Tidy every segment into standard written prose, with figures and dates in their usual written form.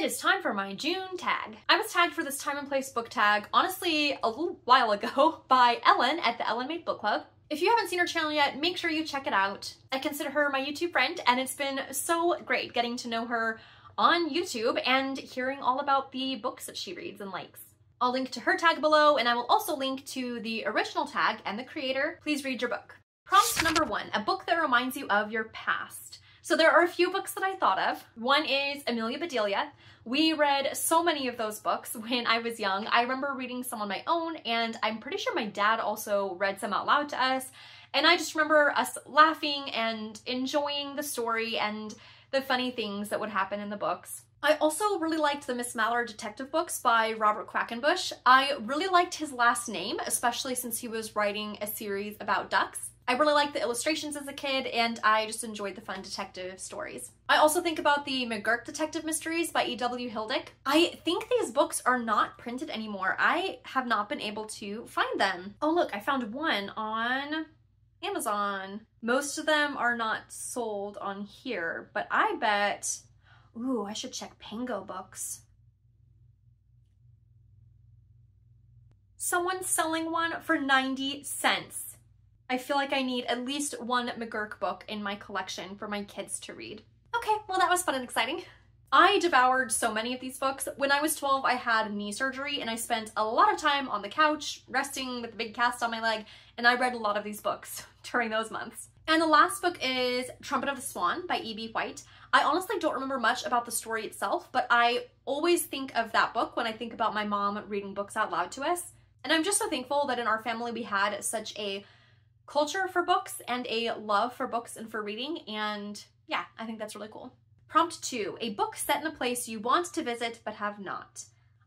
It is time for my June tag. I was tagged for this time and place book tag, honestly, a little while ago by Ellen at the Ellen Made Book Club. If you haven't seen her channel yet, make sure you check it out. I consider her my YouTube friend, and it's been so great getting to know her on YouTube and hearing all about the books that she reads and likes. I'll link to her tag below, and I will also link to the original tag and the creator. Please read your book. Prompt number 1, a book that reminds you of your past. So there are a few books that I thought of. One is Amelia Bedelia. We read so many of those books when I was young. I remember reading some on my own, and I'm pretty sure my dad also read some out loud to us. And I just remember us laughing and enjoying the story and the funny things that would happen in the books. I also really liked the Miss Mallard detective books by Robert Quackenbush. I really liked his last name, especially since he was writing a series about ducks. I really liked the illustrations as a kid, and I just enjoyed the fun detective stories. I also think about the McGurk Detective Mysteries by E.W. Hildick. I think these books are not printed anymore. I have not been able to find them. Oh look, I found one on Amazon. Most of them are not sold on here, but I bet, ooh, I should check Pango Books. Someone's selling one for 90 cents. I feel like I need at least one McGurk book in my collection for my kids to read. Okay, well that was fun and exciting. I devoured so many of these books. When I was 12, I had knee surgery, and I spent a lot of time on the couch, resting with a big cast on my leg, and I read a lot of these books during those months. And the last book is Trumpet of the Swan by E.B. White. I honestly don't remember much about the story itself, but I always think of that book when I think about my mom reading books out loud to us. And I'm just so thankful that in our family we had such a culture for books and a love for books and for reading, and yeah, I think that's really cool. Prompt 2, a book set in a place you want to visit but have not.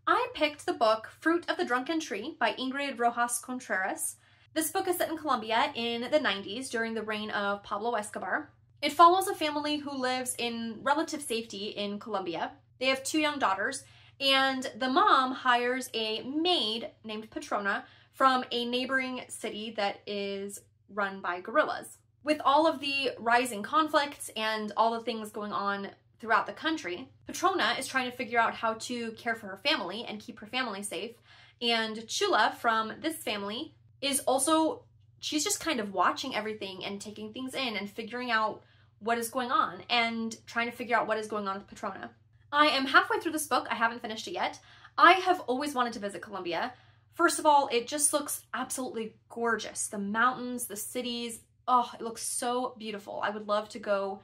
I picked the book Fruit of the Drunken Tree by Ingrid Rojas Contreras. This book is set in Colombia in the 90s during the reign of Pablo Escobar. It follows a family who lives in relative safety in Colombia. They have 2 young daughters, and the mom hires a maid named Petrona from a neighboring city that is run by guerrillas. With all of the rising conflicts and all the things going on throughout the country, Petrona is trying to figure out how to care for her family and keep her family safe. And Chula from this family is also, she's just kind of watching everything and taking things in and figuring out what is going on and trying to figure out what is going on with Petrona. I am halfway through this book. I haven't finished it yet. I have always wanted to visit Colombia. First of all, it just looks absolutely gorgeous. The mountains, the cities, oh, it looks so beautiful. I would love to go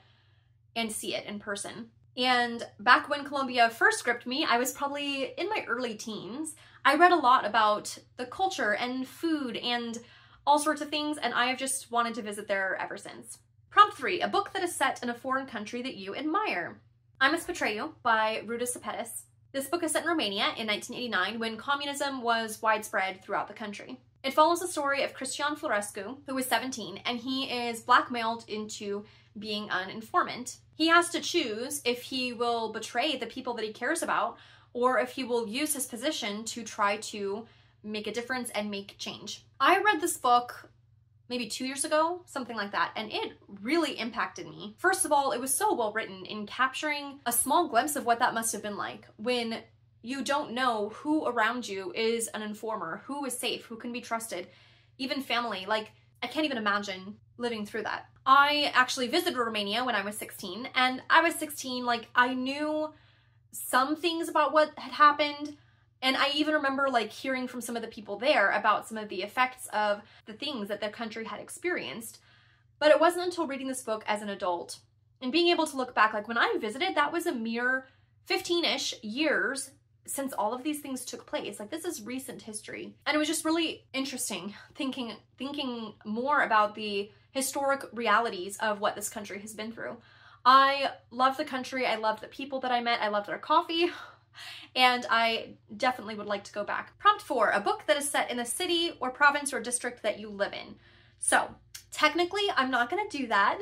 and see it in person. And back when Colombia first gripped me, I was probably in my early teens. I read a lot about the culture and food and all sorts of things, and I have just wanted to visit there ever since. Prompt 3, a book that is set in a foreign country that you admire. I Must Betray You by Ruta Sepetys. This book is set in Romania in 1989 when communism was widespread throughout the country. It follows the story of Cristian Florescu, who is 17, and he is blackmailed into being an informant. He has to choose if he will betray the people that he cares about, or if he will use his position to try to make a difference and make change. I read this book maybe 2 years ago, something like that, and it really impacted me. First of all, it was so well written in capturing a small glimpse of what that must have been like when you don't know who around you is an informer, who is safe, who can be trusted, even family. Like, I can't even imagine living through that. I actually visited Romania when I was 16, and I was 16, like, I knew some things about what had happened. And I even remember like hearing from some of the people there about some of the effects of the things that their country had experienced. But it wasn't until reading this book as an adult and being able to look back, like when I visited, that was a mere 15-ish years since all of these things took place. Like, this is recent history. And it was just really interesting thinking more about the historic realities of what this country has been through. I love the country. I loved the people that I met. I loved their coffee. And I definitely would like to go back. Prompt 4, a book that is set in the city or province or district that you live in. So technically, I'm not gonna do that.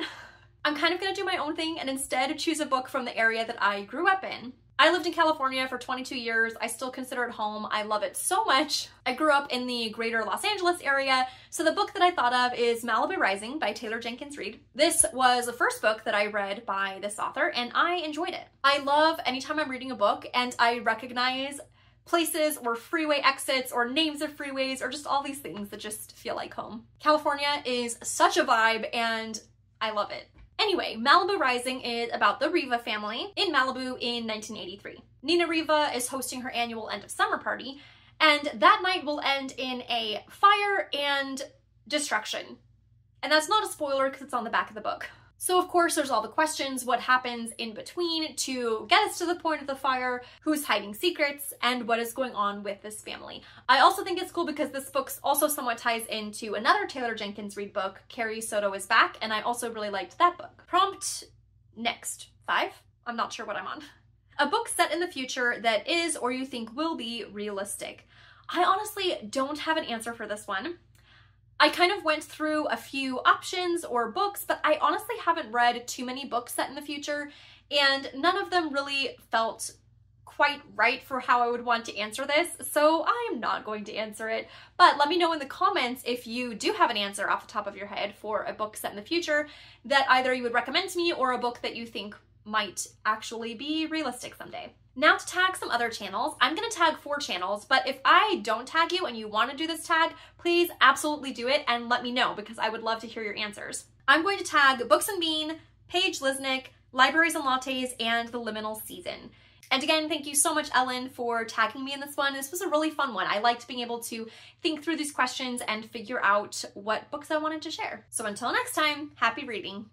I'm kind of gonna do my own thing and instead choose a book from the area that I grew up in. I lived in California for 22 years. I still consider it home. I love it so much. I grew up in the greater Los Angeles area, so the book that I thought of is Malibu Rising by Taylor Jenkins Reid. This was the first book that I read by this author, and I enjoyed it. I love anytime I'm reading a book and I recognize places or freeway exits or names of freeways or just all these things that just feel like home. California is such a vibe and I love it. Anyway, Malibu Rising is about the Riva family in Malibu in 1983. Nina Riva is hosting her annual end of summer party, and that night will end in a fire and destruction. And that's not a spoiler because it's on the back of the book. So of course there's all the questions, what happens in between to get us to the point of the fire, who's hiding secrets, and what is going on with this family. I also think it's cool because this book also somewhat ties into another Taylor Jenkins Reid book, Carrie Soto is Back, and I also really liked that book. Prompt next 5? I'm not sure what I'm on. A book set in the future that is or you think will be realistic. I honestly don't have an answer for this one. I kind of went through a few options or books, but I honestly haven't read too many books set in the future, and none of them really felt quite right for how I would want to answer this, so I am not going to answer it. But let me know in the comments if you do have an answer off the top of your head for a book set in the future that either you would recommend to me or a book that you think might actually be realistic someday. Now to tag some other channels. I'm gonna tag 4 channels, but if I don't tag you and you wanna do this tag, please absolutely do it and let me know because I would love to hear your answers. I'm going to tag Books and Bean, Paige Lisnick, Libraries and Lattes, and The Liminal Season. And again, thank you so much, Ellen, for tagging me in this one. This was a really fun one. I liked being able to think through these questions and figure out what books I wanted to share. So until next time, happy reading.